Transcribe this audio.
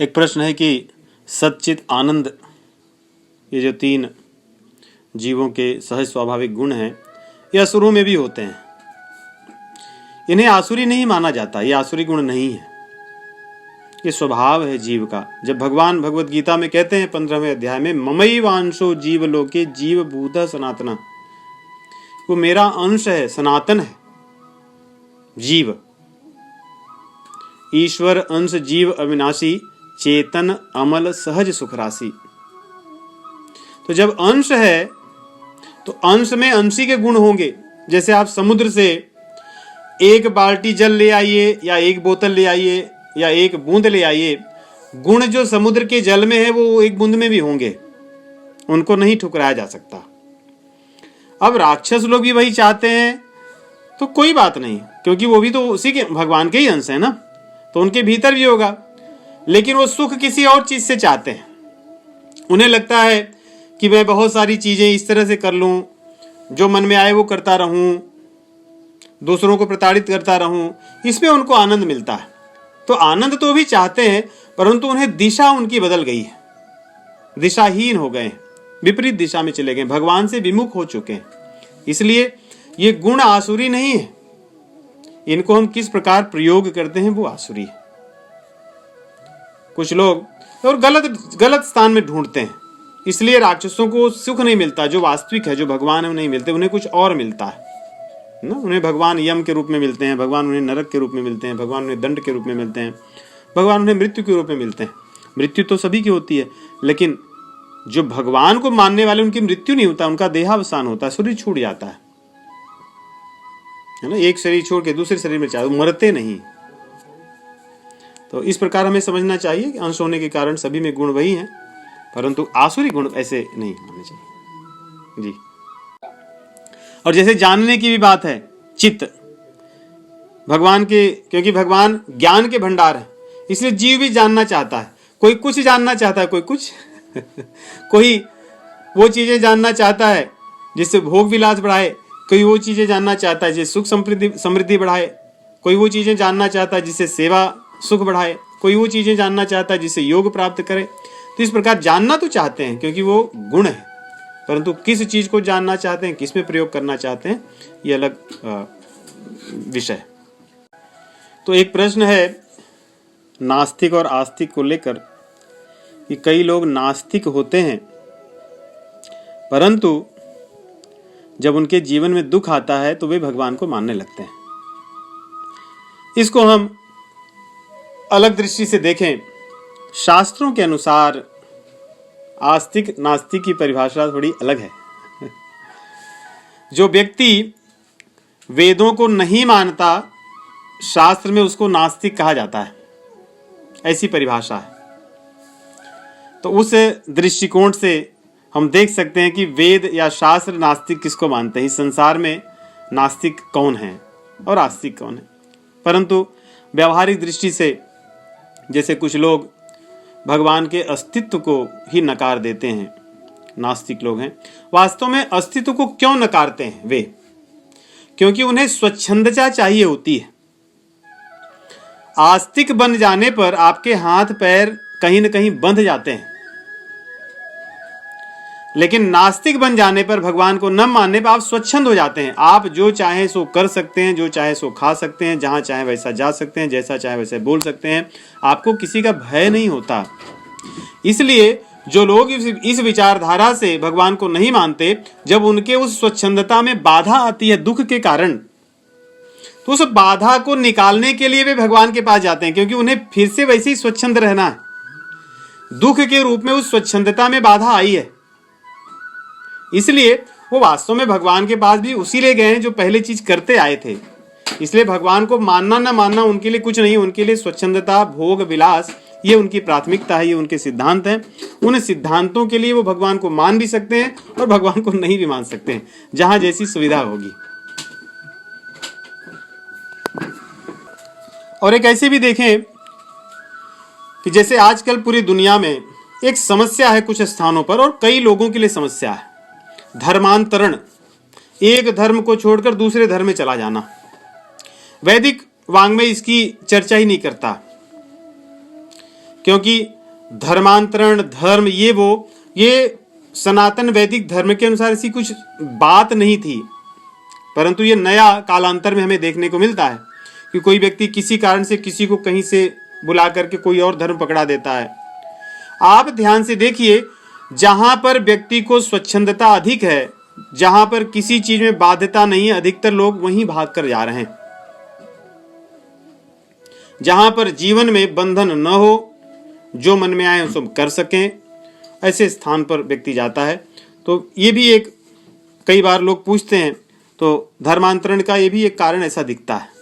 एक प्रश्न है कि सच्चित आनंद, ये जो तीन जीवों के सहज स्वाभाविक गुण हैं, ये असुरों में भी होते हैं। इन्हें आसुरी नहीं माना जाता, ये आसुरी गुण नहीं है, ये स्वभाव है जीव का। जब भगवान भगवत गीता में कहते हैं 15वें अध्याय में, ममई वांशो जीव लोके जीव भूत सनातना, वो मेरा अंश है, सनातन है जीव। ईश्वर अंश जीव अविनाशी, चेतन अमल सहज सुख राशि। तो जब अंश है तो अंश में अंशी के गुण होंगे। जैसे आप समुद्र से एक बाल्टी जल ले आइए या एक बोतल ले आइए या एक बूंद ले आइए, गुण जो समुद्र के जल में है वो एक बूंद में भी होंगे, उनको नहीं ठुकराया जा सकता। अब राक्षस लोग भी वही चाहते हैं तो कोई बात नहीं, क्योंकि वो भी तो उसी के भगवान के ही अंश है ना, तो उनके भीतर भी होगा। लेकिन वो सुख किसी और चीज से चाहते हैं। उन्हें लगता है कि मैं बहुत सारी चीजें इस तरह से कर लूं, जो मन में आए वो करता रहूं, दूसरों को प्रताड़ित करता रहूं, इसमें उनको आनंद मिलता है। तो आनंद तो भी चाहते हैं, परंतु उन्हें दिशा उनकी बदल गई है, दिशाहीन हो गए, विपरीत दिशा में चले गए, भगवान से विमुख हो चुके हैं। इसलिए ये गुण आसुरी नहीं है, इनको हम किस प्रकार प्रयोग करते हैं वो आसुरी है। कुछ लोग और गलत स्थान में ढूंढते हैं, इसलिए राक्षसों को सुख नहीं मिलता जो वास्तविक है, जो भगवान है नहीं मिलते, उन्हें कुछ और मिलता है ना। उन्हें भगवान यम के रूप में मिलते हैं, भगवान उन्हें नरक के रूप में मिलते हैं, भगवान उन्हें दंड के रूप में मिलते हैं, भगवान उन्हें मृत्यु के रूप में मिलते हैं। मृत्यु तो सभी की होती है, लेकिन जो भगवान को मानने वाले उनकी मृत्यु नहीं होता, उनका देहावसान होता है, शरीर छूट जाता है ना। एक शरीर छोड़ के दूसरे शरीर में चाहे, मरते नहीं। तो इस प्रकार हमें समझना चाहिए कि अंश होने के कारण सभी में गुण वही हैं, परंतु आसुरी गुण ऐसे नहीं मानने चाहिए जी। और जैसे जानने की भी बात है, चित्त भगवान के, क्योंकि भगवान ज्ञान के भंडार है, इसलिए जीव भी जानना चाहता है। कोई कुछ जानना चाहता है, कोई कुछ कोई वो चीजें जानना चाहता है जिससे भोग विलास बढ़ाए, कोई वो चीजें जानना चाहता है जिससे सुख समृद्धि बढ़ाए, कोई वो चीजें जानना चाहता है जिससे सेवा सुख बढ़ाए, कोई वो चीजें जानना चाहता है जिससे योग प्राप्त करे। तो इस प्रकार जानना तो चाहते हैं क्योंकि वो गुण है, परंतु किस चीज को जानना चाहते हैं, किस में प्रयोग करना चाहते हैं, ये अलग विषय। तो एक प्रश्न है नास्तिक और आस्तिक को लेकर कि कई लोग नास्तिक होते हैं, परंतु जब उनके जीवन में दुख आता है तो वे भगवान को मानने लगते हैं। इसको हम अलग दृष्टि से देखें, शास्त्रों के अनुसार आस्तिक नास्तिक की परिभाषा थोड़ी अलग है। जो व्यक्ति वेदों को नहीं मानता, शास्त्र में उसको नास्तिक कहा जाता है, ऐसी परिभाषा है। तो उस दृष्टिकोण से हम देख सकते हैं कि वेद या शास्त्र नास्तिक किसको मानते हैं, इस संसार में नास्तिक कौन है और आस्तिक कौन है। परंतु व्यवहारिक दृष्टि से जैसे कुछ लोग भगवान के अस्तित्व को ही नकार देते हैं, नास्तिक लोग हैं। वास्तव में अस्तित्व को क्यों नकारते हैं वे? क्योंकि उन्हें स्वच्छंदता चाहिए होती है। आस्तिक बन जाने पर आपके हाथ पैर कहीं न कहीं बंध जाते हैं, लेकिन नास्तिक बन जाने पर, भगवान को न मानने पर आप स्वच्छंद हो जाते हैं। आप जो चाहे सो कर सकते हैं, जो चाहे सो खा सकते हैं, जहां चाहे वैसा जा सकते हैं, जैसा चाहे वैसे बोल सकते हैं, आपको किसी का भय नहीं होता। इसलिए जो लोग इस विचारधारा से भगवान को नहीं मानते, जब उनके उस स्वच्छंदता में बाधा आती है दुख के कारण, तो उस बाधा को निकालने के लिए वे भगवान के पास जाते हैं, क्योंकि उन्हें फिर से वैसे ही स्वच्छंद रहना है। दुख के रूप में उस स्वच्छंदता में बाधा आई है, इसलिए वो वास्तव में भगवान के पास भी उसी ले गए हैं जो पहले चीज करते आए थे। इसलिए भगवान को मानना ना मानना उनके लिए कुछ नहीं, उनके लिए स्वच्छंदता, भोग विलास, ये उनकी प्राथमिकता है, ये उनके सिद्धांत हैं। उन सिद्धांतों के लिए वो भगवान को मान भी सकते हैं और भगवान को नहीं भी मान सकते हैं, जहां जैसी सुविधा होगी। और एक ऐसे भी देखें कि जैसे आजकल पूरी दुनिया में एक समस्या है कुछ स्थानों पर, और कई लोगों के लिए समस्या है, धर्मांतरण, एक धर्म को छोड़कर दूसरे धर्म में चला जाना। वैदिक वाङ्मय इसकी चर्चा ही नहीं करता क्योंकि धर्मांतरण, धर्म, ये सनातन वैदिक धर्म के अनुसार ऐसी कुछ बात नहीं थी, परंतु ये नया कालांतर में हमें देखने को मिलता है कि कोई व्यक्ति किसी कारण से किसी को कहीं से बुला करके कोई और धर्म पकड़ा देता है। आप ध्यान से देखिए, जहां पर व्यक्ति को स्वच्छंदता अधिक है, जहां पर किसी चीज में बाध्यता नहीं है, अधिकतर लोग वहीं भाग कर जा रहे हैं। जहां पर जीवन में बंधन न हो, जो मन में आए उसको कर सकें, ऐसे स्थान पर व्यक्ति जाता है। तो ये भी एक, कई बार लोग पूछते हैं, तो धर्मांतरण का ये भी एक कारण ऐसा दिखता है।